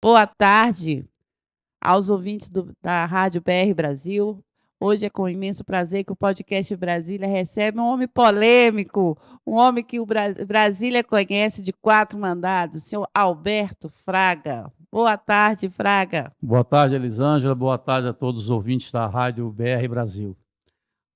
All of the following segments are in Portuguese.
Boa tarde aos ouvintes da Rádio BR Brasil. Hoje é com imenso prazer que o podcast Brasília recebe um homem polêmico, um homem que o Brasília conhece de 4 mandados, o senhor Alberto Fraga. Boa tarde, Fraga. Boa tarde, Elisângela. Boa tarde a todos os ouvintes da Rádio BR Brasil.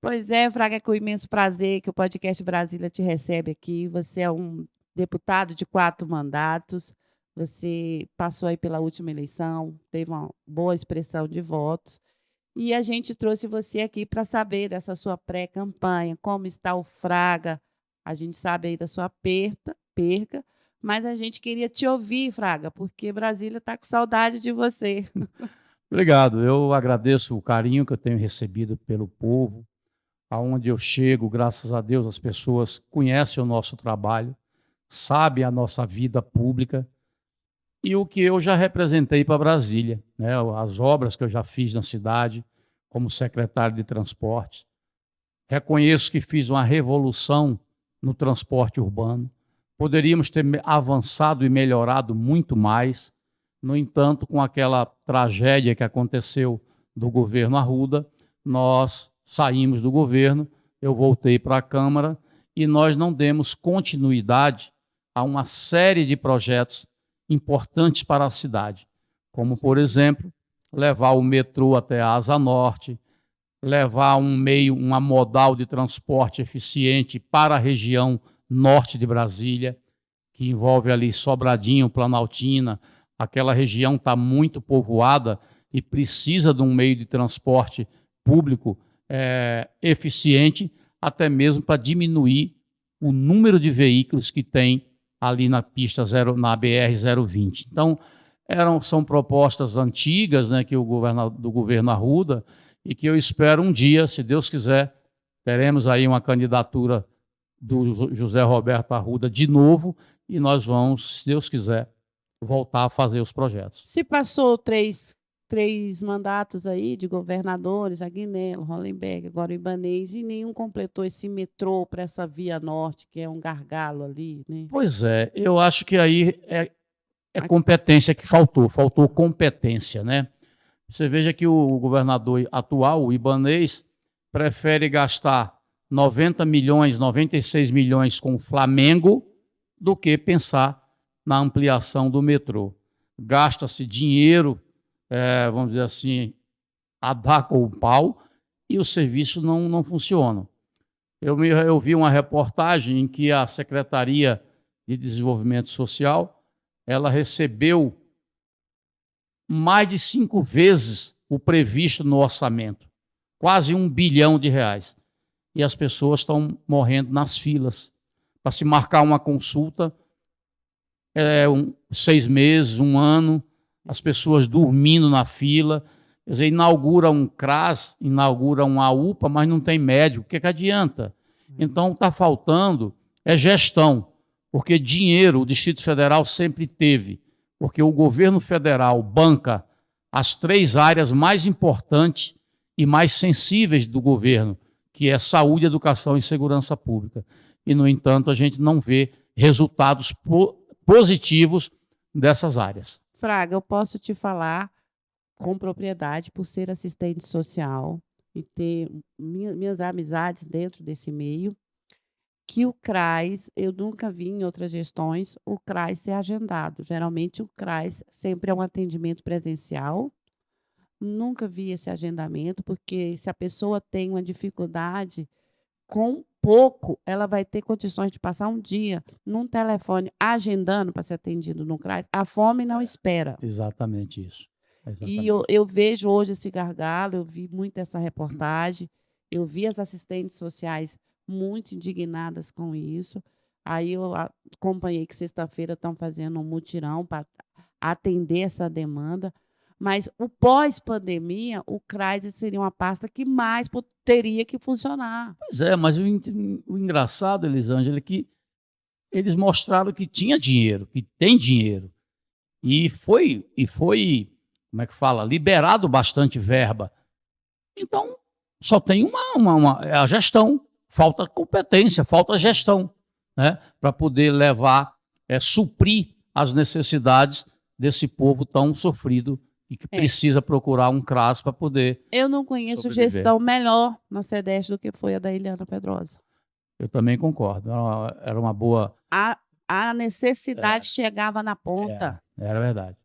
Pois é, Fraga, é com imenso prazer que o podcast Brasília te recebe aqui. Você é um deputado de 4 mandatos. Você passou aí pela última eleição, teve uma boa expressão de votos, e a gente trouxe você aqui para saber dessa sua pré-campanha, como está o Fraga. A gente sabe aí da sua perca, mas a gente queria te ouvir, Fraga, porque Brasília está com saudade de você. Obrigado. Eu agradeço o carinho que eu tenho recebido pelo povo. Aonde eu chego, graças a Deus, as pessoas conhecem o nosso trabalho, sabem a nossa vida pública e o que eu já representei para Brasília, né? As obras que eu já fiz na cidade, como secretário de transporte. Reconheço que fiz uma revolução no transporte urbano. Poderíamos ter avançado e melhorado muito mais. No entanto, com aquela tragédia que aconteceu do governo Arruda, nós saímos do governo, eu voltei para a Câmara e nós não demos continuidade a uma série de projetos importantes para a cidade, como, por exemplo, levar o metrô até a Asa Norte, levar uma modal de transporte eficiente para a região norte de Brasília, que envolve ali Sobradinho, Planaltina. Aquela região está muito povoada e precisa de um meio de transporte público eficiente, até mesmo para diminuir o número de veículos que tem ali na pista na BR-020. Então, são propostas antigas, né, que do governo Arruda, e que eu espero um dia, se Deus quiser, teremos aí uma candidatura do José Roberto Arruda de novo, e nós vamos, se Deus quiser, voltar a fazer os projetos. Se passou três mandatos aí de governadores, Agnello, Hollenberg, agora o Ibanez, e nenhum completou esse metrô para essa Via Norte, que é um gargalo ali, né? Pois é, eu acho que aí é competência que faltou competência, né? Você veja que o governador atual, o Ibanez, prefere gastar 90 milhões, 96 milhões com o Flamengo do que pensar na ampliação do metrô. Gasta-se dinheiro, vamos dizer assim, a dar com o pau, e o serviço não funciona. Eu vi uma reportagem em que a Secretaria de Desenvolvimento Social ela recebeu mais de 5 vezes o previsto no orçamento, quase R$1 bilhão. E as pessoas estão morrendo nas filas. Para se marcar uma consulta, 6 meses, 1 ano, as pessoas dormindo na fila. Quer dizer, inaugura um CRAS, inaugura uma UPA, mas não tem médico. O que adianta? Então, está faltando gestão, porque dinheiro o Distrito Federal sempre teve, porque o governo federal banca as 3 áreas mais importantes e mais sensíveis do governo, que é saúde, educação e segurança pública. E, no entanto, a gente não vê resultados positivos dessas áreas. Fraga, eu posso te falar com propriedade, por ser assistente social e ter minhas amizades dentro desse meio, que o CRAS, eu nunca vi em outras gestões o CRAS ser agendado. Geralmente o CRAS sempre é um atendimento presencial. Nunca vi esse agendamento, porque se a pessoa tem uma dificuldade, com pouco ela vai ter condições de passar um dia num telefone agendando para ser atendido no CRAS. A fome não espera. Exatamente isso. E eu vejo hoje esse gargalo, eu vi muito essa reportagem, eu vi as assistentes sociais muito indignadas com isso. Aí eu acompanhei que sexta-feira estão fazendo um mutirão para atender essa demanda. Mas o pós-pandemia, o CRAS seria uma pasta que mais teria que funcionar. Pois é, mas o engraçado, Elisângela, é que eles mostraram que tinha dinheiro, que tem dinheiro. E foi, como é que fala, liberado bastante verba. Então, só tem a gestão, falta competência, falta gestão, né, para poder levar suprir as necessidades desse povo tão sofrido e que precisa procurar um CRAS para poder Eu não conheço sobreviver. gestão melhor na CEDEST do que foi a da Eliana Pedrosa. Eu também concordo. Era uma boa... A necessidade chegava na ponta. Era verdade.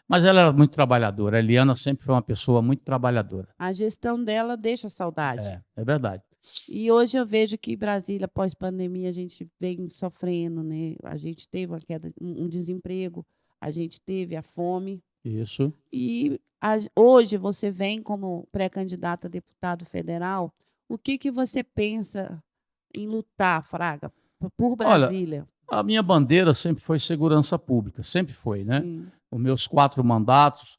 Mas ela era muito trabalhadora. A Eliana sempre foi uma pessoa muito trabalhadora. A gestão dela deixa saudade. É verdade. E hoje eu vejo que Brasília, pós-pandemia, a gente vem sofrendo, né? A gente teve uma queda, um desemprego, a gente teve a fome. Isso. E hoje você vem como pré-candidata a deputado federal. O que você pensa em lutar, Fraga, por Brasília? Olha, a minha bandeira sempre foi segurança pública, sempre foi, né? Sim. Os meus 4 mandatos,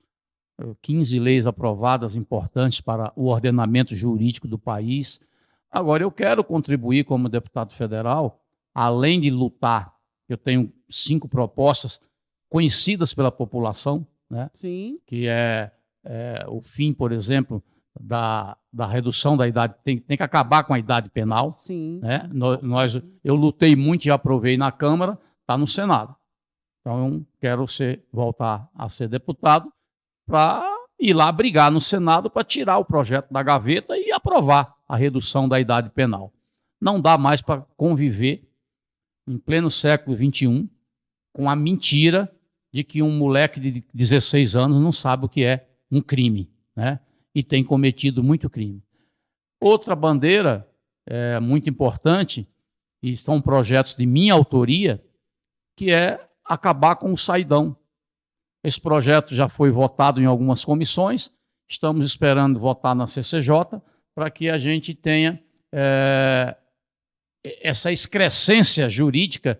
15 leis aprovadas importantes para o ordenamento jurídico do país. Agora, eu quero contribuir como deputado federal, além de lutar, eu tenho 5 propostas conhecidas pela população, né? Sim. Que é o fim, por exemplo, da redução da idade, tem que acabar com a idade penal. Sim. Né? Eu lutei muito e aprovei na Câmara, está no Senado. Então, eu quero voltar a ser deputado para ir lá brigar no Senado para tirar o projeto da gaveta e aprovar a redução da idade penal. Não dá mais para conviver em pleno século XXI com a mentira de que um moleque de 16 anos não sabe o que é um crime, né? E tem cometido muito crime. Outra bandeira muito importante, e são projetos de minha autoria, que é acabar com o saidão. Esse projeto já foi votado em algumas comissões, estamos esperando votar na CCJ para que a gente tenha essa excrescência jurídica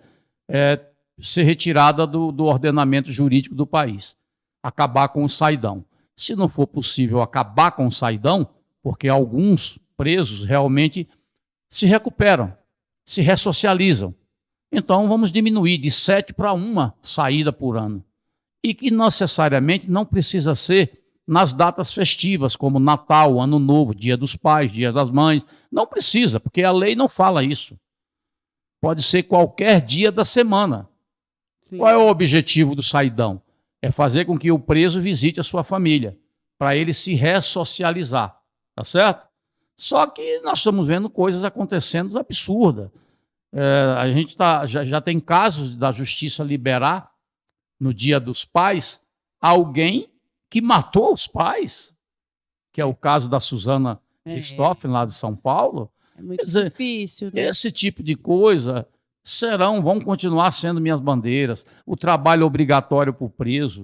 ser retirada do ordenamento jurídico do país. Acabar com o saidão. Se não for possível acabar com o saidão, porque alguns presos realmente se recuperam, se ressocializam. Então, vamos diminuir de 7 para 1 saída por ano. E que necessariamente não precisa ser nas datas festivas, como Natal, Ano Novo, Dia dos Pais, Dia das Mães. Não precisa, porque a lei não fala isso. Pode ser qualquer dia da semana. Sim. Qual é o objetivo do saidão? É fazer com que o preso visite a sua família, para ele se ressocializar, tá certo? Só que nós estamos vendo coisas acontecendo absurdas. A gente já tem casos da justiça liberar, no Dia dos Pais, alguém que matou os pais, que é o caso da Suzana Richthofen, lá de São Paulo. É muito difícil, né? Esse tipo de coisa vão continuar sendo minhas bandeiras. O trabalho obrigatório para o preso.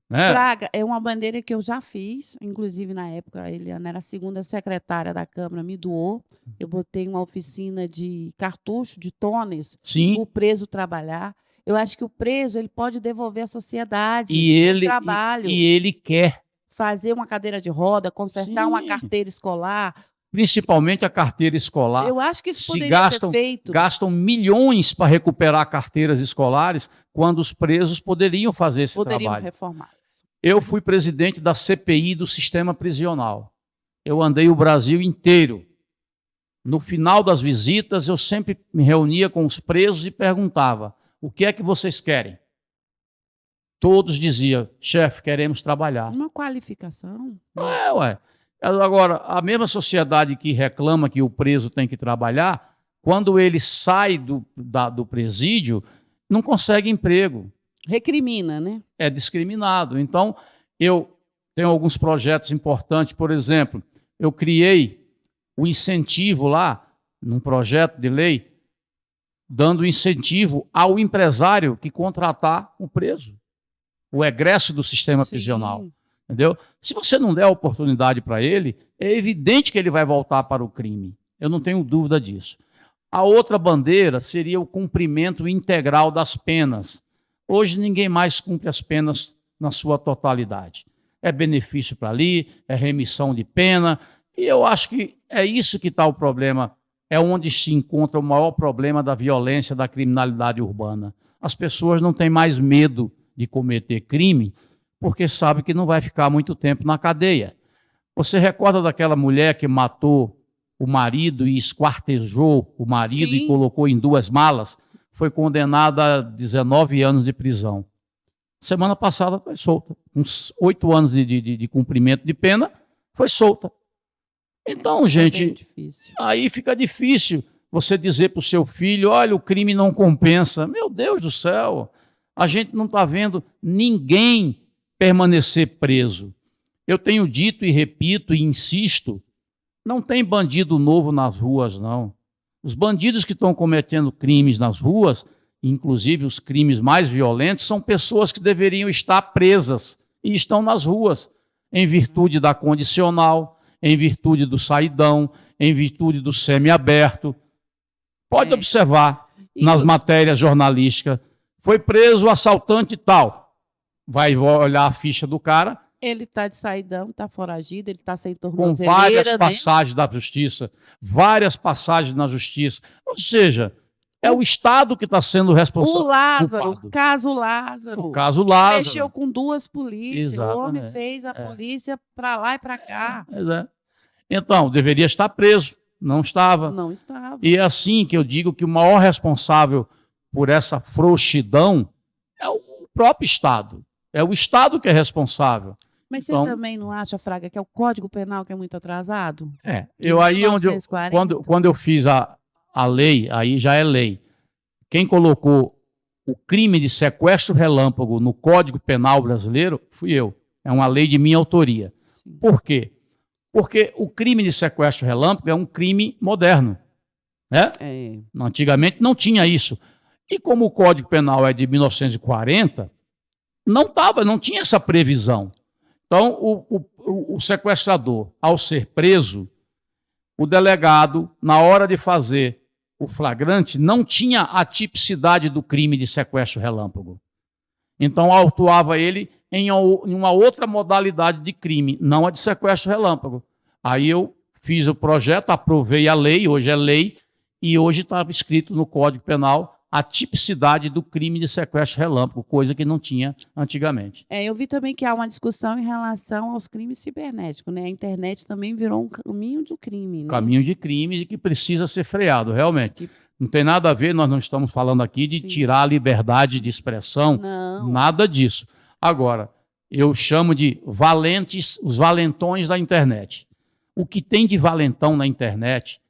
Né? Fraga, é uma bandeira que eu já fiz, inclusive na época a Eliana era a 2ª secretária da Câmara, me doou. Eu botei uma oficina de cartucho, de tones, para o preso trabalhar. Eu acho que o preso ele pode devolver à sociedade o trabalho. E ele quer. Fazer uma cadeira de roda, consertar uma carteira escolar. Principalmente a carteira escolar. Eu acho que isso poderia ser feito. Gastam milhões para recuperar carteiras escolares, quando os presos poderiam fazer esse trabalho. Poderiam reformar. Eu fui presidente da CPI do sistema prisional. Eu andei o Brasil inteiro. No final das visitas, eu sempre me reunia com os presos e perguntava: o que é que vocês querem? Todos diziam: chefe, queremos trabalhar. Uma qualificação. Agora, a mesma sociedade que reclama que o preso tem que trabalhar, quando ele sai do presídio, não consegue emprego. Recrimina, né? É discriminado. Então, eu tenho alguns projetos importantes. Por exemplo, eu criei o incentivo lá, num projeto de lei, dando incentivo ao empresário que contratar o preso, o egresso do sistema prisional. Entendeu? Se você não der a oportunidade para ele, é evidente que ele vai voltar para o crime. Eu não tenho dúvida disso. A outra bandeira seria o cumprimento integral das penas. Hoje ninguém mais cumpre as penas na sua totalidade. É benefício para ali, é remissão de pena, e eu acho que é isso que está o problema, é onde se encontra o maior problema da violência, da criminalidade urbana. As pessoas não têm mais medo de cometer crime, porque sabe que não vai ficar muito tempo na cadeia. Você recorda daquela mulher que matou o marido e esquartejou o marido e colocou em 2 malas? foi condenada a 19 anos de prisão. Semana passada foi solta. Uns 8 anos de cumprimento de pena, foi solta. Então, gente, aí fica difícil você dizer para o seu filho, olha, o crime não compensa. Meu Deus do céu, a gente não está vendo ninguém permanecer preso. Eu tenho dito e repito e insisto, não tem bandido novo nas ruas, não. Os bandidos que estão cometendo crimes nas ruas, inclusive os crimes mais violentos, são pessoas que deveriam estar presas e estão nas ruas, em virtude da condicional, em virtude do saidão, em virtude do semiaberto. Pode observar nas matérias jornalísticas. Foi preso o assaltante tal. Vai olhar a ficha do cara. Ele está de saidão, está foragido, ele está sem com tornozeleira. várias passagens da justiça, várias passagens na justiça. Ou seja, é o Estado que está sendo responsável. O Lázaro, o caso Lázaro. O caso Lázaro. Mexeu com 2 polícias. Exatamente. O homem fez a polícia para lá e para cá. Então, deveria estar preso. Não estava. Não estava. E é assim que eu digo que o maior responsável por essa frouxidão é o próprio Estado. É o Estado que é responsável. Mas então, você também não acha, Fraga, que é o Código Penal que é muito atrasado? Quando eu fiz a lei, aí já é lei. Quem colocou o crime de sequestro relâmpago no Código Penal brasileiro fui eu. É uma lei de minha autoria. Sim. Por quê? Porque o crime de sequestro relâmpago é um crime moderno. Né? Antigamente não tinha isso. E como o Código Penal é de 1940, não tinha essa previsão. Então, o sequestrador, ao ser preso, o delegado, na hora de fazer o flagrante, não tinha a tipicidade do crime de sequestro relâmpago. Então, autuava ele em uma outra modalidade de crime, não a de sequestro relâmpago. Aí eu fiz o projeto, aprovei a lei, hoje é lei, e hoje está escrito no Código Penal a tipicidade do crime de sequestro relâmpago, coisa que não tinha antigamente. Eu vi também que há uma discussão em relação aos crimes cibernéticos, né? A internet também virou um caminho de crime, né? Caminho de crime e que precisa ser freado, realmente. Não tem nada a ver, nós não estamos falando aqui de tirar a liberdade de expressão, nada disso. Agora, eu chamo de valentes, os valentões da internet. O que tem de valentão na internet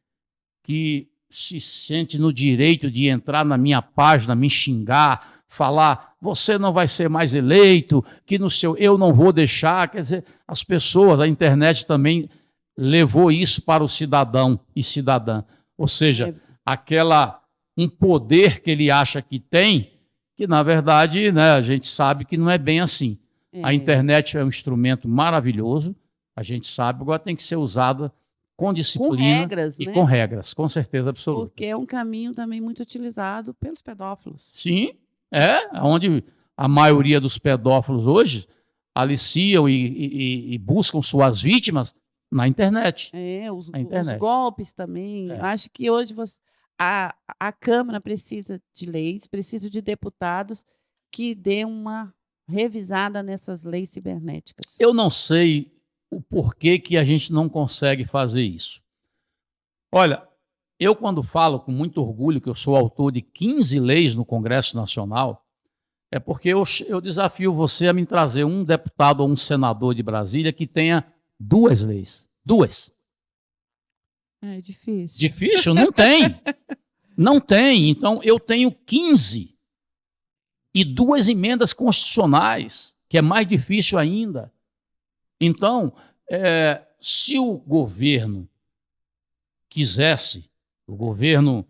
que se sente no direito de entrar na minha página, me xingar, falar, você não vai ser mais eleito, que no seu eu não vou deixar. Quer dizer, as pessoas, a internet também levou isso para o cidadão e cidadã. Ou seja, um poder que ele acha que tem, que na verdade, né, a gente sabe que não é bem assim. A internet é um instrumento maravilhoso, a gente sabe, agora tem que ser usada com disciplina, com regras, e né? Com regras, com certeza absoluta. Porque é um caminho também muito utilizado pelos pedófilos. Sim, onde a maioria dos pedófilos hoje aliciam e buscam suas vítimas na internet. Os golpes também. Acho que hoje a Câmara precisa de leis, precisa de deputados que dê uma revisada nessas leis cibernéticas. Eu não sei o porquê que a gente não consegue fazer isso. Olha, eu quando falo com muito orgulho que eu sou autor de 15 leis no Congresso Nacional, é porque eu desafio você a me trazer um deputado ou um senador de Brasília que tenha 2 leis. 2. É difícil. Difícil? Não tem. Não tem. Então, eu tenho 15 e 2 emendas constitucionais, que é mais difícil ainda. Então, se o governo quisesse, o governo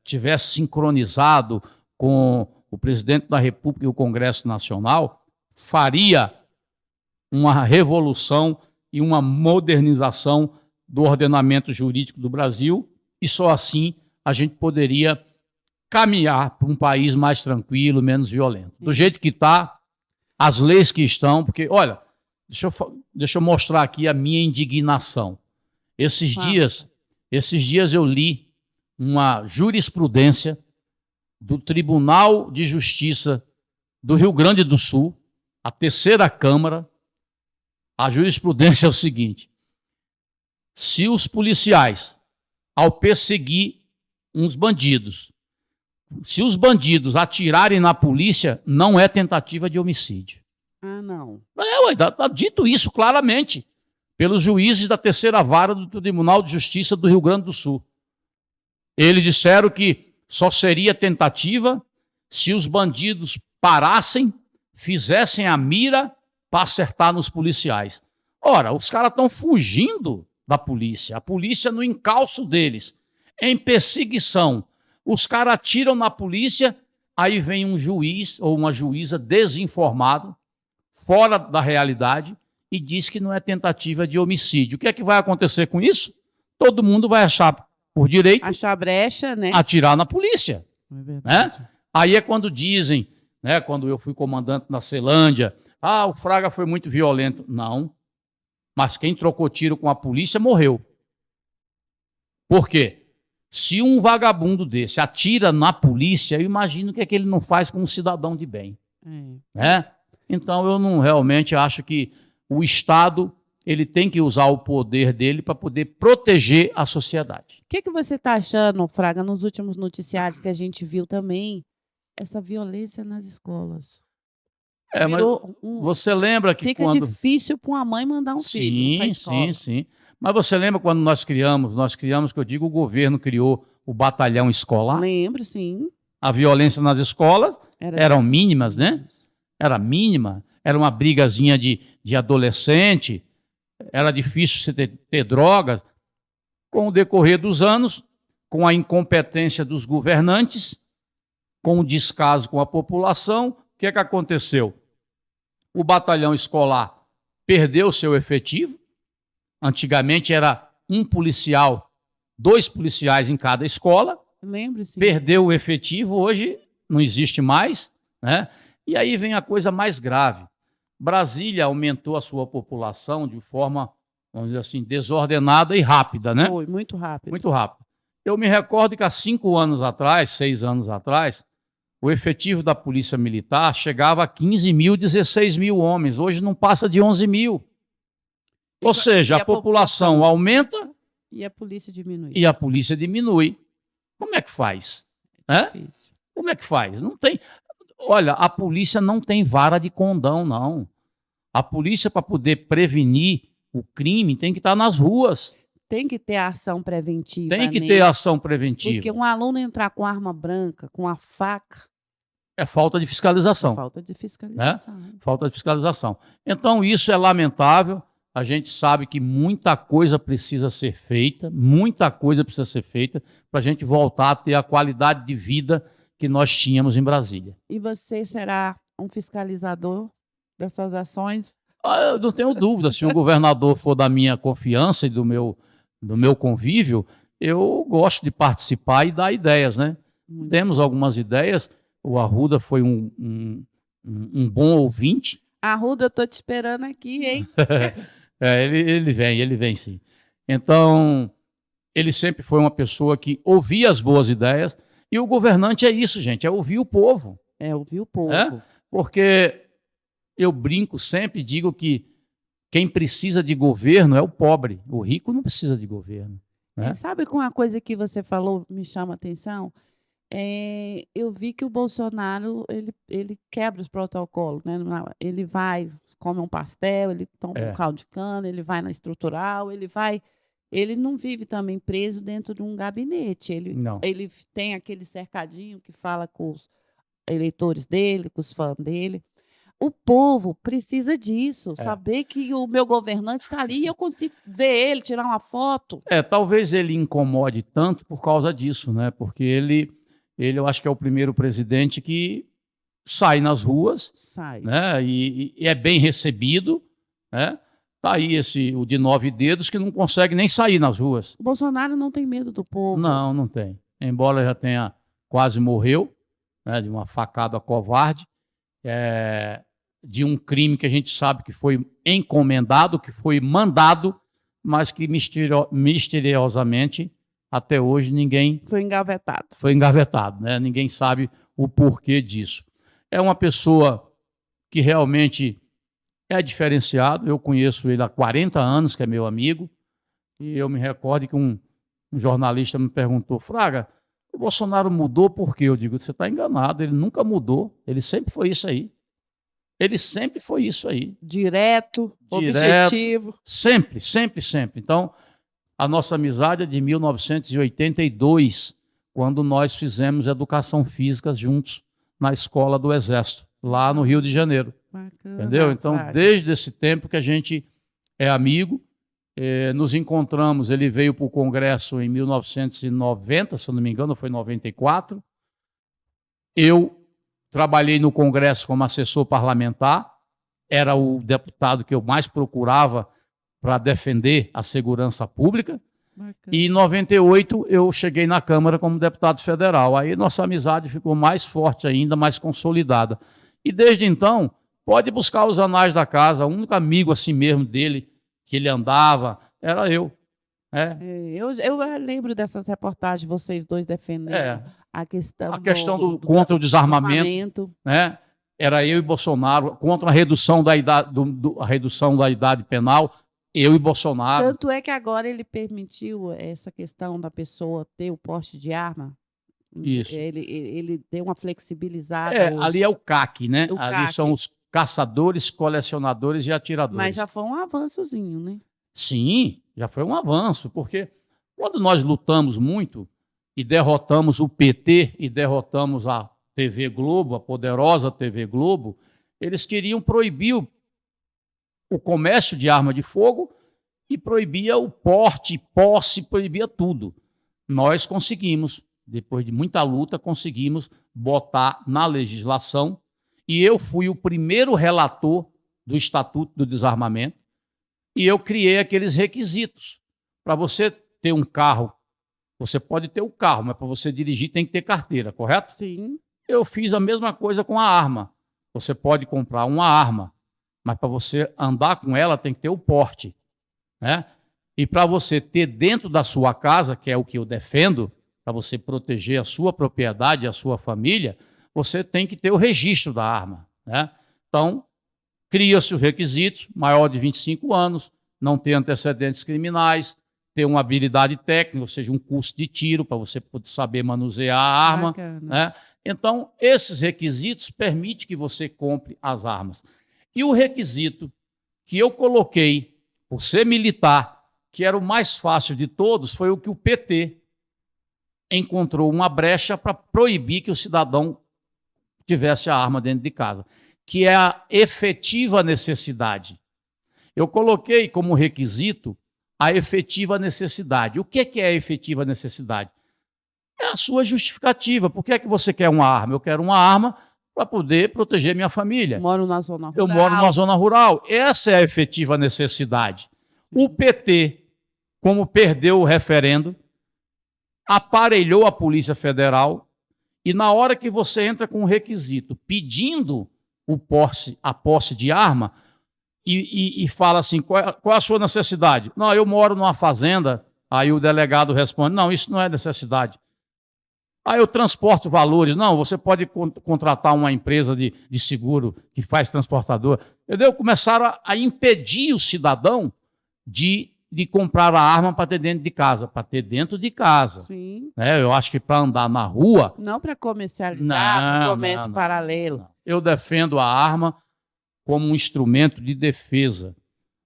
tivesse sincronizado com o presidente da República e o Congresso Nacional, faria uma revolução e uma modernização do ordenamento jurídico do Brasil, e só assim a gente poderia caminhar para um país mais tranquilo, menos violento. Do jeito que está, as leis que estão, porque, olha, deixa eu mostrar aqui a minha indignação. Esses dias eu li uma jurisprudência do Tribunal de Justiça do Rio Grande do Sul, a 3ª Câmara. A jurisprudência é o seguinte: se os policiais, ao perseguir uns bandidos, se os bandidos atirarem na polícia, não é tentativa de homicídio. Ah, não. Tá dito isso claramente pelos juízes da terceira vara do Tribunal de Justiça do Rio Grande do Sul. Eles disseram que só seria tentativa se os bandidos parassem, fizessem a mira para acertar nos policiais. Ora, os caras estão fugindo da polícia, a polícia no encalço deles, em perseguição. Os caras atiram na polícia, aí vem um juiz ou uma juíza desinformado, fora da realidade, e diz que não é tentativa de homicídio. O que é que vai acontecer com isso? Todo mundo vai achar por direito achar brecha, né? atirar na polícia. É verdade. Né? Aí é quando dizem, né, quando eu fui comandante na Ceilândia, o Fraga foi muito violento. Não, mas quem trocou tiro com a polícia morreu. Por quê? Se um vagabundo desse atira na polícia, eu imagino o que é que ele não faz com um cidadão de bem. Né? Então eu não realmente acho que o Estado ele tem que usar o poder dele para poder proteger a sociedade. O que você está achando, Fraga, nos últimos noticiários que a gente viu também, essa violência nas escolas? Mas você lembra que fica difícil para uma mãe mandar um filho para a escola. Sim. Mas você lembra quando nós criamos, que eu digo, o governo criou o batalhão escolar? Lembro, sim. A violência nas escolas eram mínimas, né? Era mínima, era uma brigazinha de adolescente, era difícil você ter drogas. Com o decorrer dos anos, com a incompetência dos governantes, com o descaso com a população, o que é que aconteceu? O batalhão escolar perdeu seu efetivo. Antigamente era um policial, 2 policiais em cada escola. Lembro-se. Perdeu o efetivo, hoje não existe mais, né? E aí vem a coisa mais grave. Brasília aumentou a sua população de forma, vamos dizer assim, desordenada e rápida, né? Foi, muito rápido. Muito rápido. Eu me recordo que há 5 anos atrás, 6 anos atrás, o efetivo da Polícia Militar chegava a 15 mil, 16 mil homens. Hoje não passa de 11 mil. Ou seja, a população aumenta e a polícia diminui. E a polícia diminui. Como é que faz? Como é que faz? Não tem. Olha, a polícia não tem vara de condão, não. A polícia, para poder prevenir o crime, tem que estar nas ruas. Tem que ter ação preventiva. Tem que ter ação preventiva. Porque um aluno entrar com arma branca, com a faca... É falta de fiscalização. É falta de fiscalização. Né? Falta de fiscalização. Então, isso é lamentável. A gente sabe que muita coisa precisa ser feita, para a gente voltar a ter a qualidade de vida que nós tínhamos em Brasília. E você será um fiscalizador dessas ações? Eu não tenho dúvida. Se o governador for da minha confiança e do meu convívio, eu gosto de participar e dar ideias, né? Temos algumas ideias. O Arruda foi um bom ouvinte. Arruda, eu estou te esperando aqui, hein? Ele vem sim. Então, ele sempre foi uma pessoa que ouvia as boas ideias, e o governante é isso, gente, é ouvir o povo. É ouvir o povo. Porque eu brinco sempre, digo que quem precisa de governo é o pobre, o rico não precisa de governo. Né? Sabe com uma coisa que você falou me chama a atenção? Eu vi que o Bolsonaro ele quebra os protocolos, né? Ele vai, come um pastel, ele toma um caldo de cana, ele vai na estrutural, ele não vive também preso dentro de um gabinete. Ele tem aquele cercadinho que fala com os eleitores dele, com os fãs dele. O povo precisa disso, saber que o meu governante está ali e eu consigo ver ele, tirar uma foto. Talvez ele incomode tanto por causa disso, né? Porque ele eu acho que é o primeiro presidente que sai nas ruas, né? E é bem recebido, né? Tá aí o de 9 dedos que não consegue nem sair nas ruas. O Bolsonaro não tem medo do povo. Não tem. Embora já tenha quase morreu, né? De uma facada covarde, de um crime que a gente sabe que foi encomendado, que foi mandado, mas que misteriosamente até hoje ninguém... Foi engavetado. Foi engavetado, né? Ninguém sabe o porquê disso. É uma pessoa que realmente é diferenciado. Eu conheço ele há 40 anos, que é meu amigo, e eu me recordo que um jornalista me perguntou: Fraga, O Bolsonaro mudou por quê? Eu digo, você está enganado, ele nunca mudou, ele sempre foi isso aí. Ele sempre foi isso aí. Direto, Direto, objetivo. sempre, sempre, sempre. Então, a nossa amizade é de 1982, quando nós fizemos educação física juntos na escola do Exército, lá no Rio de Janeiro. Bacana, Entendeu? Então, Fraga. desde esse tempo que a gente é amigo, nos encontramos, ele veio para o Congresso em 1990, se eu não me engano, foi em 94. Eu trabalhei no Congresso como assessor parlamentar, era o deputado que eu mais procurava para defender a segurança pública. Bacana. E em 98 eu cheguei na Câmara como deputado federal. Aí nossa amizade ficou mais forte ainda, mais consolidada. E desde então, pode buscar os anais da casa, o único amigo assim mesmo dele, que ele andava, era eu. Eu lembro dessas reportagens, vocês dois defendendo a questão contra o desarmamento, né? Era eu e Bolsonaro, contra a redução da idade, a redução da idade penal, eu e Bolsonaro. Tanto é que agora ele permitiu essa questão da pessoa ter o porte de arma. Isso. Ele deu uma flexibilizada. Ali é o CAC, né? O Ali CAC. são os caçadores, colecionadores e atiradores. Mas já foi um avançozinho, né? Sim, já foi um avanço, porque quando nós lutamos muito e derrotamos o PT e derrotamos a TV Globo, a poderosa TV Globo, eles queriam proibir o comércio de arma de fogo e proibia o porte, posse, proibia tudo. Nós conseguimos, depois de muita luta, conseguimos botar na legislação e eu fui o primeiro relator do Estatuto do Desarmamento e eu criei aqueles requisitos. Para você ter um carro, você pode ter o carro, mas para você dirigir tem que ter carteira, correto? Sim. Eu fiz a mesma coisa com a arma. Você pode comprar uma arma, mas para você andar com ela tem que ter o porte, né? E para você ter dentro da sua casa, que é o que eu defendo, para você proteger a sua propriedade e a sua família, você tem que ter o registro da arma, né? Então, cria-se os requisitos, maior de 25 anos, não ter antecedentes criminais, ter uma habilidade técnica, ou seja, um curso de tiro para você poder saber manusear a arma. Bacana. Né? Então, esses requisitos permitem que você compre as armas. E o requisito que eu coloquei, por ser militar, que era o mais fácil de todos, foi o que o PT encontrou uma brecha para proibir que o cidadão tivesse a arma dentro de casa, que é a efetiva necessidade. Eu coloquei como requisito a efetiva necessidade. O que é a efetiva necessidade? É a sua justificativa. Por que é que você quer uma arma? Eu quero uma arma para poder proteger minha família. Moro na zona rural. Eu moro numa zona rural. Essa é a efetiva necessidade. O PT, como perdeu o referendo, aparelhou a Polícia Federal e na hora que você entra com um requisito pedindo a posse de arma e fala assim, qual é a sua necessidade? Não, eu moro numa fazenda. Aí o delegado responde, não, isso não é necessidade. Aí eu transporto valores. Não, você pode contratar uma empresa de seguro que faz transportador. Entendeu? Começaram a impedir o cidadão de comprar a arma para ter dentro de casa. Para ter dentro de casa. Sim. Né? Eu acho que para andar na rua... Não para comercializar, para comércio paralelo. Não. Eu defendo a arma como um instrumento de defesa.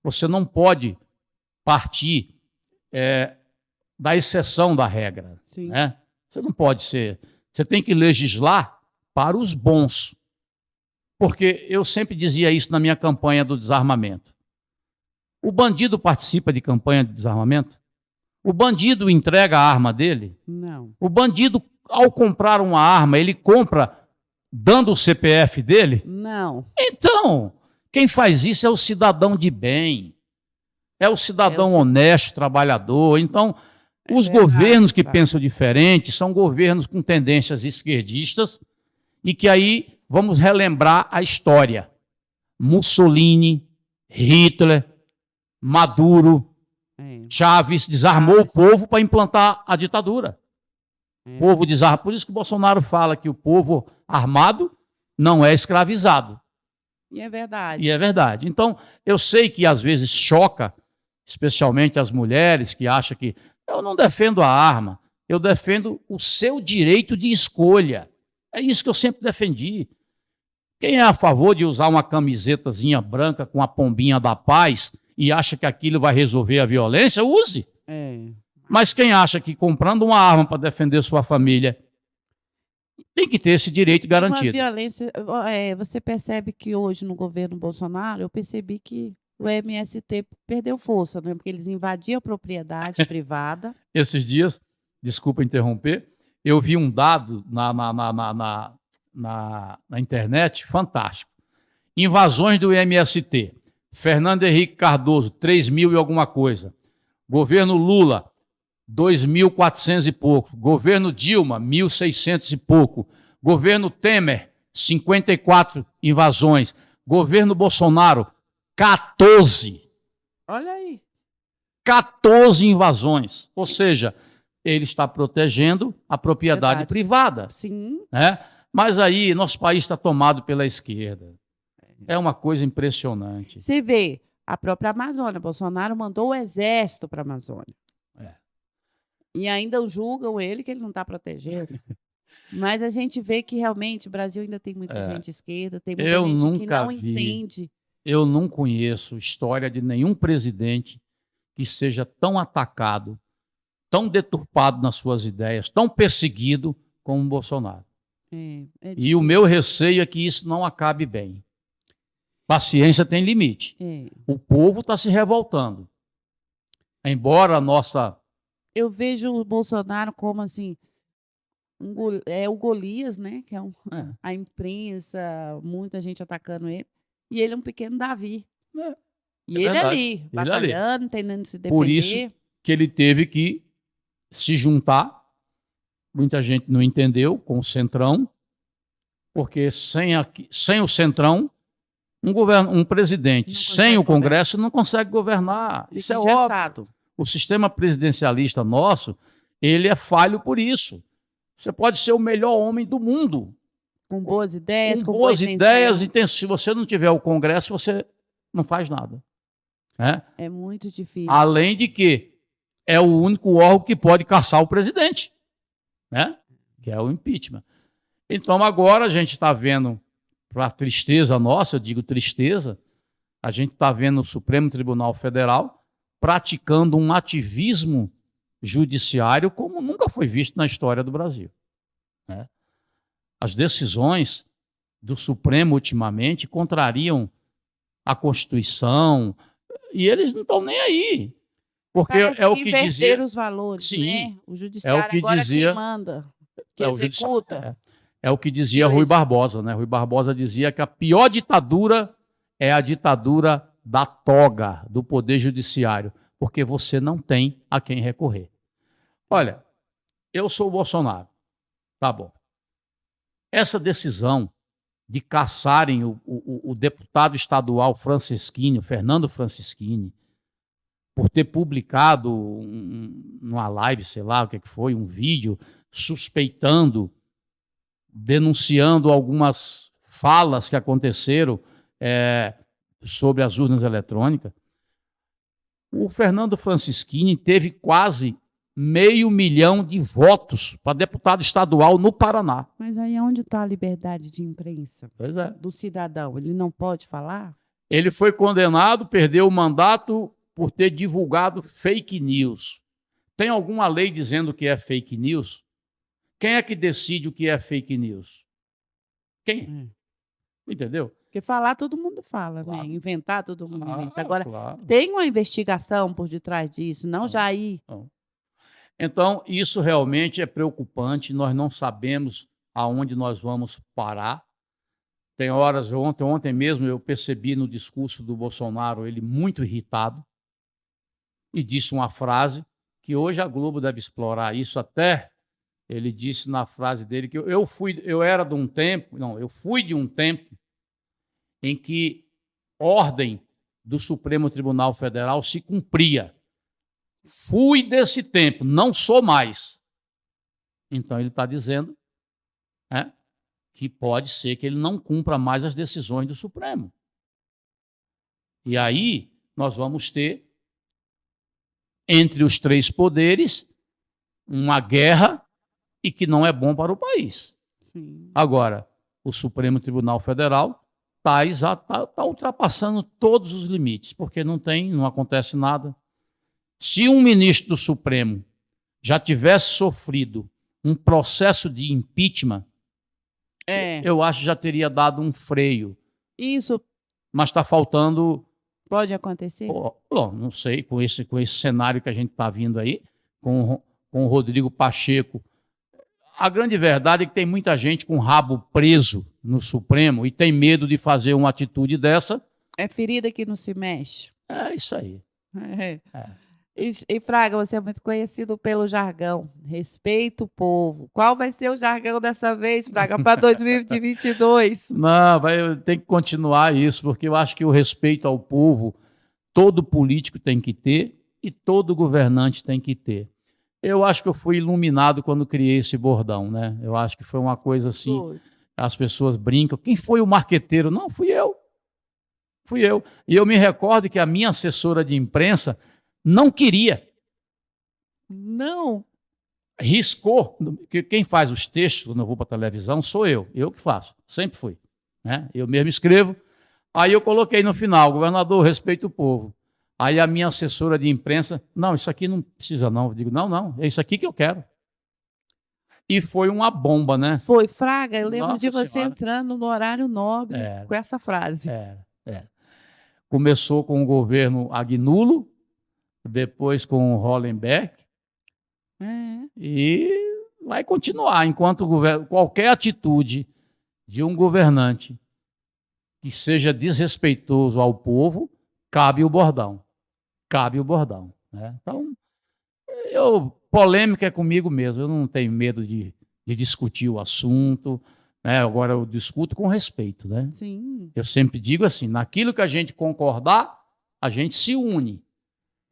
Você não pode partir da exceção da regra. Sim. Né? Você não pode ser... Você tem que legislar para os bons. Porque eu sempre dizia isso na minha campanha do desarmamento. O bandido participa de campanha de desarmamento? O bandido entrega a arma dele? Não. O bandido, ao comprar uma arma, ele compra dando o CPF dele? Não. Então, quem faz isso é o cidadão de bem. É o cidadão honesto, trabalhador. Então, os governos que pensam diferente são governos com tendências esquerdistas e que aí vamos relembrar a história. Mussolini, Hitler, Maduro, Chávez desarmou o povo para implantar a ditadura. O povo desarma. Por isso que o Bolsonaro fala que o povo armado não é escravizado. E é verdade. E é verdade. Então, eu sei que às vezes choca, especialmente as mulheres que acham que eu não defendo a arma. Eu defendo o seu direito de escolha. É isso que eu sempre defendi. Quem é a favor de usar uma camisetazinha branca com a pombinha da paz e acha que aquilo vai resolver a violência, use. Mas quem acha que comprando uma arma para defender sua família tem que ter esse direito garantido. Uma violência, você percebe que hoje no governo Bolsonaro, eu percebi que o MST perdeu força, né? Porque eles invadiam a propriedade privada. Esses dias, desculpa interromper, eu vi um dado na internet fantástico. Invasões do MST. Fernando Henrique Cardoso, 3.000 e alguma coisa. Governo Lula, 2.400 e pouco. Governo Dilma, 1.600 e pouco. Governo Temer, 54 invasões. Governo Bolsonaro, 14. Olha aí. 14 invasões. Ou seja, ele está protegendo a propriedade privada. Sim. Né? Mas aí, nosso país está tomado pela esquerda. É uma coisa impressionante. Você vê, a própria Amazônia, Bolsonaro mandou o exército para a Amazônia. E ainda julgam ele que ele não está protegendo. Mas a gente vê que realmente o Brasil ainda tem muita gente esquerda, tem muita gente que não entende. Eu não conheço história de nenhum presidente que seja tão atacado, tão deturpado nas suas ideias, tão perseguido como o Bolsonaro. E o meu receio é que isso não acabe bem. Paciência tem limite. O povo está se revoltando. Embora a nossa... Eu vejo o Bolsonaro como assim, o Golias, né? Que é a imprensa, muita gente atacando ele. E ele é um pequeno Davi. E ele ali, batalhando, tentando se defender. Por isso que ele teve que se juntar. Muita gente não entendeu com o Centrão, porque sem o Centrão, um presidente sem o Congresso não consegue governar. Isso é óbvio. O sistema presidencialista nosso, ele é falho por isso. Você pode ser o melhor homem do mundo. Com boas ideias, com boas ideias. Se você não tiver o Congresso, você não faz nada. Né? É muito difícil. Além de que é o único órgão que pode caçar o presidente, né? Que é o impeachment. Então, agora a gente está vendo, para tristeza nossa, eu digo tristeza, a gente está vendo o Supremo Tribunal Federal praticando um ativismo judiciário como nunca foi visto na história do Brasil. Né? As decisões do Supremo, ultimamente, contrariam a Constituição, e eles não estão nem aí. Porque parece é o que dizia... os valores, sim, né? O judiciário é o que agora dizia, quem manda, que executa. É o que dizia Rui Barbosa, né? Rui Barbosa dizia que a pior ditadura é a ditadura da toga, do Poder Judiciário, porque você não tem a quem recorrer. Olha, eu sou o Bolsonaro, tá bom. Essa decisão de caçarem o deputado estadual Franceschini, Fernando Franceschini, por ter publicado numa live, sei lá o que foi, um vídeo suspeitando, denunciando algumas falas que aconteceram sobre as urnas eletrônicas. O Fernando Franceschini teve quase 500 mil de votos para deputado estadual no Paraná. Mas aí onde está a liberdade de imprensa? Pois é. Do cidadão? Ele não pode falar? Ele foi condenado, perdeu o mandato por ter divulgado fake news. Tem alguma lei dizendo que é fake news? Quem é que decide o que é fake news? Quem? Entendeu? Porque falar todo mundo fala, claro. Né? Inventar todo mundo inventa. Agora, claro. Tem uma investigação por detrás disso, não já aí. Então, isso realmente é preocupante, nós não sabemos aonde nós vamos parar. Tem horas, ontem mesmo eu percebi no discurso do Bolsonaro, ele muito irritado, e disse uma frase que hoje a Globo deve explorar isso até. Ele disse na frase dele que eu fui de um tempo em que ordem do Supremo Tribunal Federal se cumpria. Fui desse tempo, não sou mais. Então ele está dizendo que pode ser que ele não cumpra mais as decisões do Supremo. E aí nós vamos ter, entre os três poderes, uma guerra e que não é bom para o país. Sim. Agora, o Supremo Tribunal Federal está ultrapassando todos os limites, porque não acontece nada. Se um ministro do Supremo já tivesse sofrido um processo de impeachment, eu acho que já teria dado um freio. Isso Mas está faltando. pode acontecer? Não sei, com esse cenário que a gente está vindo aí, com o Rodrigo Pacheco. A grande verdade é que tem muita gente com o rabo preso no Supremo e tem medo de fazer uma atitude dessa. É ferida que não se mexe. É isso aí. E Fraga, você é muito conhecido pelo jargão. Respeita o povo. Qual vai ser o jargão dessa vez, Fraga, para 2022? Não, tem que continuar isso, porque eu acho que o respeito ao povo, todo político tem que ter e todo governante tem que ter. Eu acho que eu fui iluminado quando criei esse bordão, né? Eu acho que foi uma coisa assim, as pessoas brincam. Quem foi o marqueteiro? Não, fui eu. Fui eu. E eu me recordo que a minha assessora de imprensa não queria. Não. Riscou. Quem faz os textos quando eu vou para a televisão sou eu que faço. Sempre fui. Né? Eu mesmo escrevo. Aí eu coloquei no final, governador, respeita o povo. Aí a minha assessora de imprensa, não, isso aqui não precisa não. Eu digo, não, é isso aqui que eu quero. E foi uma bomba, né? Foi, Fraga, eu lembro Nossa de você Senhora. entrando no horário nobre com essa frase. Começou com o governo Agnulo, depois com o Hollenberg, e vai continuar, enquanto qualquer atitude de um governante que seja desrespeitoso ao povo, cabe o bordão. Né? Então, polêmica é comigo mesmo, eu não tenho medo de discutir o assunto, né? Agora eu discuto com respeito. Né? Sim. Eu sempre digo assim, naquilo que a gente concordar, a gente se une.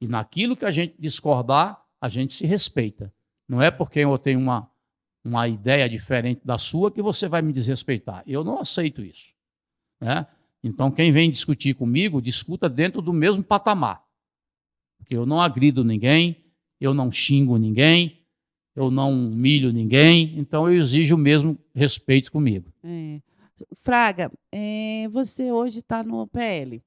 E naquilo que a gente discordar, a gente se respeita. Não é porque eu tenho uma ideia diferente da sua que você vai me desrespeitar. Eu não aceito isso. Né? Então, quem vem discutir comigo, discuta dentro do mesmo patamar. Porque eu não agrido ninguém, eu não xingo ninguém, eu não humilho ninguém, então eu exijo o mesmo respeito comigo. Fraga, você hoje está no PL.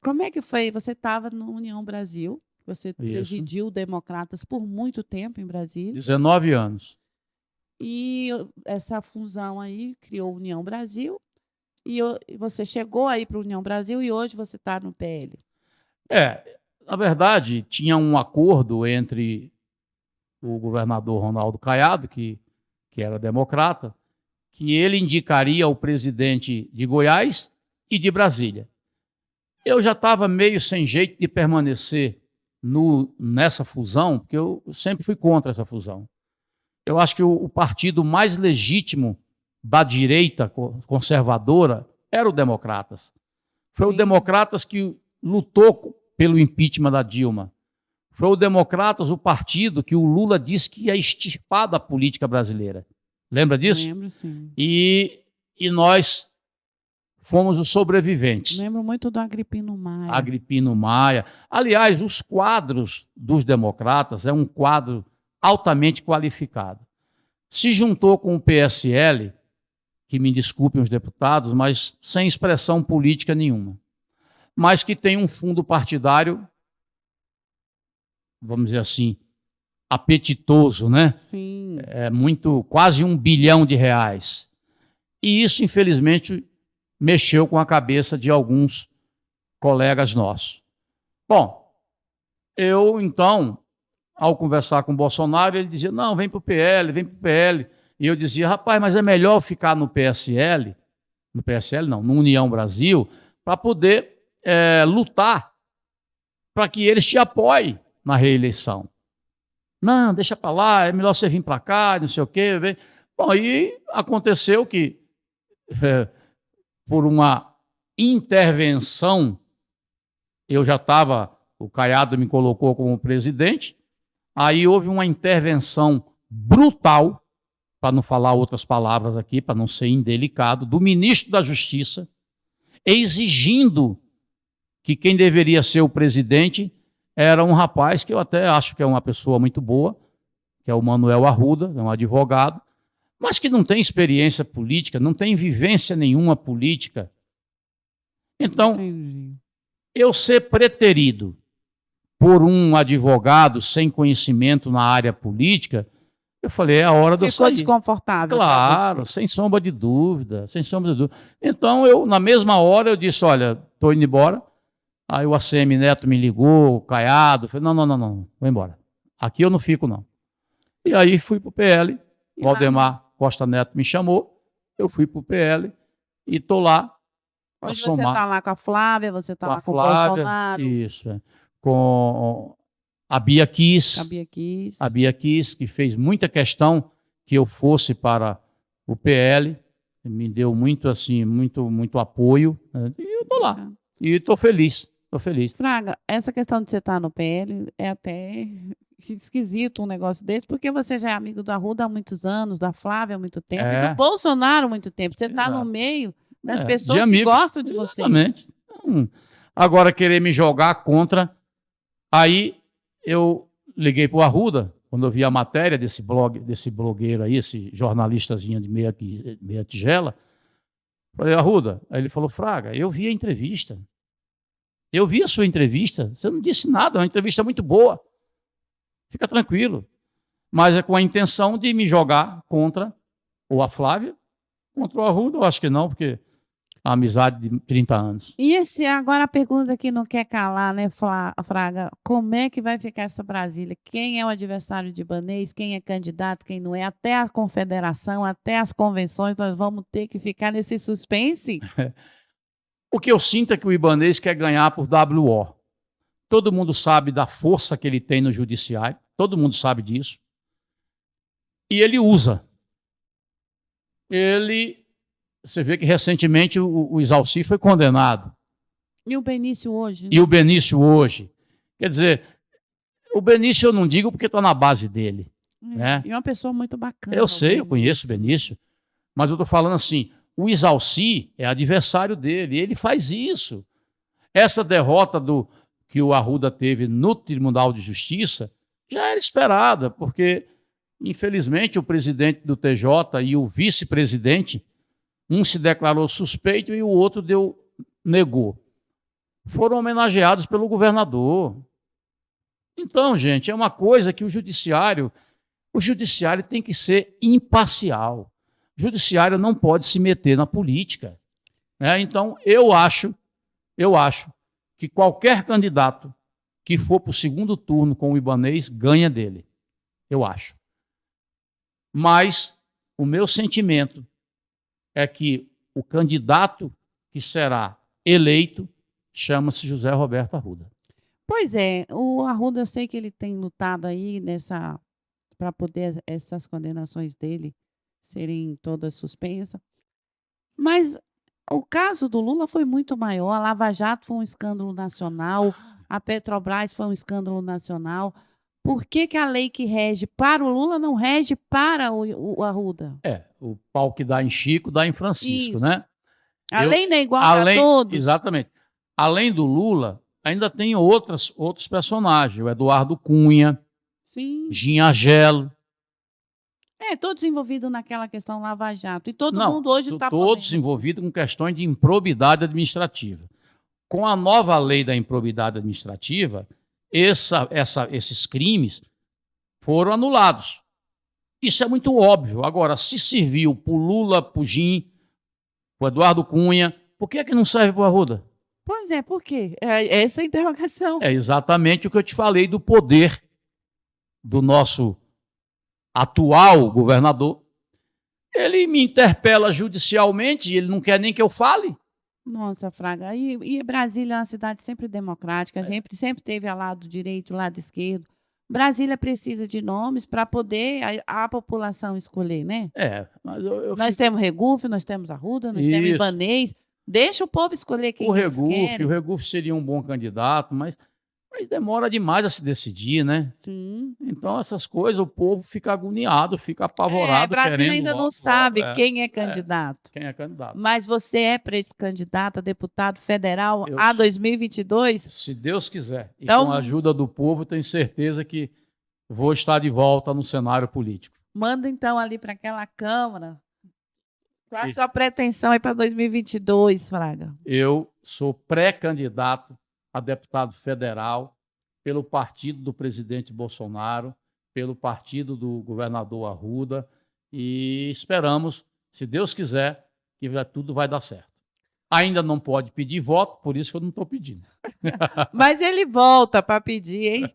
Como é que foi? Você estava no União Brasil, você presidiu Democratas por muito tempo em Brasília. 19 anos. E essa fusão aí criou União Brasil. E você chegou aí para a União Brasil e hoje você está no PL. Na verdade, tinha um acordo entre o governador Ronaldo Caiado, que era democrata, que ele indicaria o presidente de Goiás e de Brasília. Eu já estava meio sem jeito de permanecer nessa fusão, porque eu sempre fui contra essa fusão. Eu acho que o partido mais legítimo da direita conservadora era o Democratas. Foi o Democratas que lutou pelo impeachment da Dilma. Foi o Democratas, o partido que o Lula disse que ia extirpar da política brasileira. Lembra disso? Lembro, sim. E nós fomos os sobreviventes. Lembro muito do Agripino Maia. Agripino Maia. Aliás, os quadros dos Democratas é um quadro altamente qualificado. Se juntou com o PSL, que me desculpem os deputados, mas sem expressão política nenhuma, mas que tem um fundo partidário, vamos dizer assim, apetitoso, né? Sim. Quase R$1 bilhão. E isso, infelizmente, mexeu com a cabeça de alguns colegas nossos. Bom, eu, então, ao conversar com o Bolsonaro, ele dizia, não, vem para o PL, vem para o PL. E eu dizia, rapaz, mas é melhor ficar no PSL não, no União Brasil, para poder lutar para que eles te apoiem na reeleição. Não, deixa para lá, é melhor você vir para cá, não sei o quê. Bom, aí aconteceu que, por uma intervenção, o Caiado me colocou como presidente, aí houve uma intervenção brutal, para não falar outras palavras aqui, para não ser indelicado, do ministro da Justiça, exigindo que quem deveria ser o presidente era um rapaz que eu até acho que é uma pessoa muito boa, que é o Manuel Arruda, é um advogado, mas que não tem experiência política, não tem vivência nenhuma política. Então, Entendi. eu ser preterido por um advogado sem conhecimento na área política, eu falei, é a hora de eu Ficou sair. desconfortável pra Claro, você. sem sombra de dúvida, sem sombra de dúvida. Então, eu, na mesma hora, eu disse, olha, estou indo embora. Aí o ACM Neto me ligou, Caiado, falei, não, vou embora. Aqui eu não fico, não. E aí fui para o PL, E lá Valdemar Costa Neto me chamou, eu fui para o PL e estou lá para hoje você somar está lá com a Flávia, você está com a lá com o Flávia, Bolsonaro, isso, com a Bia Kiss, Cabia Kiss. a Bia Kiss, que fez muita questão que eu fosse para o PL, me deu muito assim, muito apoio, né? E eu estou lá. E estou feliz, estou feliz. Fraga, essa questão de você estar no PL é até esquisito um negócio desse, porque você já é amigo do Arruda há muitos anos, da Flávia há muito tempo, e do Bolsonaro há muito tempo. Você está no Exato. meio das De pessoas que amigos, gostam de você. exatamente. Agora, querer me jogar contra. Aí eu liguei para o Arruda, quando eu vi a matéria desse blogueiro aí, esse jornalistazinho de meia tigela. Falei, Arruda. Aí ele falou, Fraga, eu vi a entrevista. Eu vi a sua entrevista. Você não disse nada, é uma entrevista muito boa. Fica tranquilo. Mas é com a intenção de me jogar contra ou a Flávia, contra o Arruda, eu acho que não, porque a amizade de 30 anos. E agora a pergunta que não quer calar, né, Fraga? Como é que vai ficar essa Brasília? Quem é o adversário de Ibanez? Quem é candidato? Quem não é? Até a confederação, até as convenções, nós vamos ter que ficar nesse suspense? O que eu sinto é que o Ibanez quer ganhar por WO. Todo mundo sabe da força que ele tem no judiciário, todo mundo sabe disso. E ele usa. Você vê que recentemente o Isalci foi condenado. E o Benício hoje? Né? E o Benício hoje. Quer dizer, o Benício eu não digo porque está na base dele. Né? E é uma pessoa muito bacana. Eu sei, eu conheço o Benício. Mas eu estou falando assim, o Isalci é adversário dele, ele faz isso. Essa derrota que o Arruda teve no Tribunal de Justiça já era esperada, porque, infelizmente, o presidente do TJ e o vice-presidente, um se declarou suspeito e o outro negou. Foram homenageados pelo governador. Então, gente, é uma coisa que o judiciário tem que ser imparcial. O judiciário não pode se meter na política. Né? Então, eu acho que qualquer candidato que for para o segundo turno com o Ibanez ganha dele. Eu acho. Mas o meu sentimento é que o candidato que será eleito chama-se José Roberto Arruda. Pois é, o Arruda, eu sei que ele tem lutado aí para poder essas condenações dele serem todas suspensas. Mas o caso do Lula foi muito maior. A Lava Jato foi um escândalo nacional, a Petrobras foi um escândalo nacional. Por que a lei que rege para o Lula não rege para o Arruda? O pau que dá em Chico, dá em Francisco, Isso. né? A lei não é igual para todos. Exatamente. Além do Lula, ainda tem outros personagens. O Eduardo Cunha, Sim. Ginhagelo. Todos envolvidos naquela questão Lava Jato. E todo mundo hoje está todos envolvidos com questões de improbidade administrativa. Com a nova lei da improbidade administrativa, esses crimes foram anulados. Isso é muito óbvio. Agora, se serviu para o Lula, para o Gin, para o Eduardo Cunha, por que não serve para o Arruda? Pois é, por quê? É essa a interrogação. É exatamente o que eu te falei do poder do nosso atual governador. Ele me interpela judicialmente e ele não quer nem que eu fale. Nossa, Fraga, e Brasília é uma cidade sempre democrática, a gente sempre teve ao lado direito, lado esquerdo. Brasília precisa de nomes para poder a população escolher, né? Mas nós temos Regufe, nós temos Arruda, nós temos Ibanez. Deixa o povo escolher quem eles querem. O Regufe seria um bom candidato, mas demora demais a se decidir, né? Sim. Então, essas coisas, o povo fica agoniado, fica apavorado. Brasília ainda não sabe quem é candidato. Quem é candidato. Mas você é candidato a deputado federal a 2022? Se Deus quiser. E com a ajuda do povo, tenho certeza que vou estar de volta no cenário político. Manda então ali para aquela Câmara. Qual a sua pretensão aí para 2022, Fraga? Eu sou pré-candidato a deputado federal pelo partido do presidente Bolsonaro, pelo partido do governador Arruda, e esperamos, se Deus quiser, que tudo vai dar certo. Ainda não pode pedir voto, por isso que eu não estou pedindo. Mas ele volta para pedir, hein?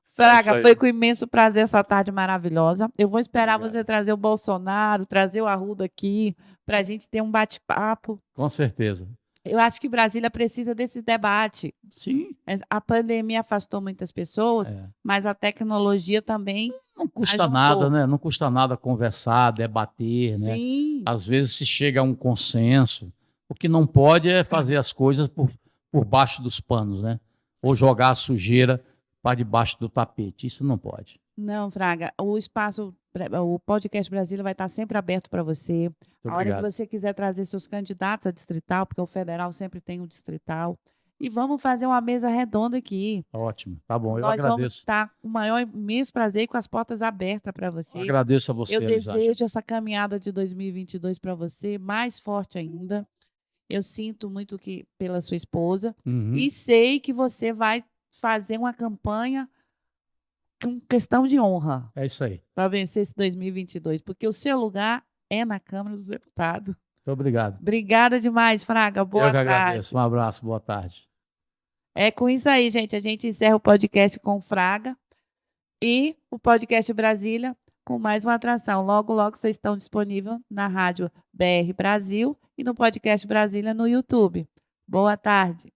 Fraga, foi com imenso prazer essa tarde maravilhosa. Eu vou esperar você trazer o Bolsonaro, trazer o Arruda aqui, para a gente ter um bate-papo. Com certeza. Eu acho que Brasília precisa desses debates. Sim. A pandemia afastou muitas pessoas, mas a tecnologia também não custa nada, né? Não custa nada conversar, debater, né? Sim. Às vezes se chega a um consenso. O que não pode é fazer as coisas por baixo dos panos, né? Ou jogar a sujeira para debaixo do tapete. Isso não pode. Não, Fraga. O Podcast Brasília vai estar sempre aberto para você. A hora que você quiser trazer seus candidatos a distrital, porque o federal sempre tem um distrital. E vamos fazer uma mesa redonda aqui. Ótimo, tá bom, eu Nós agradeço. Vamos estar com o maior imenso prazer e com as portas abertas para você. Eu agradeço a você, Eu desejo essa caminhada de 2022 para você mais forte ainda. Eu sinto muito pela sua esposa e sei que você vai fazer uma campanha com questão de honra. É isso aí. Para vencer esse 2022, porque o seu lugar é na Câmara dos Deputados. Muito obrigado. Obrigada demais, Fraga. Boa tarde. Eu que agradeço. Um abraço, boa tarde. É com isso aí, gente. A gente encerra o podcast com Fraga e o podcast Brasília com mais uma atração. Logo, logo vocês estão disponíveis na Rádio BR Brasil e no podcast Brasília no YouTube. Boa tarde.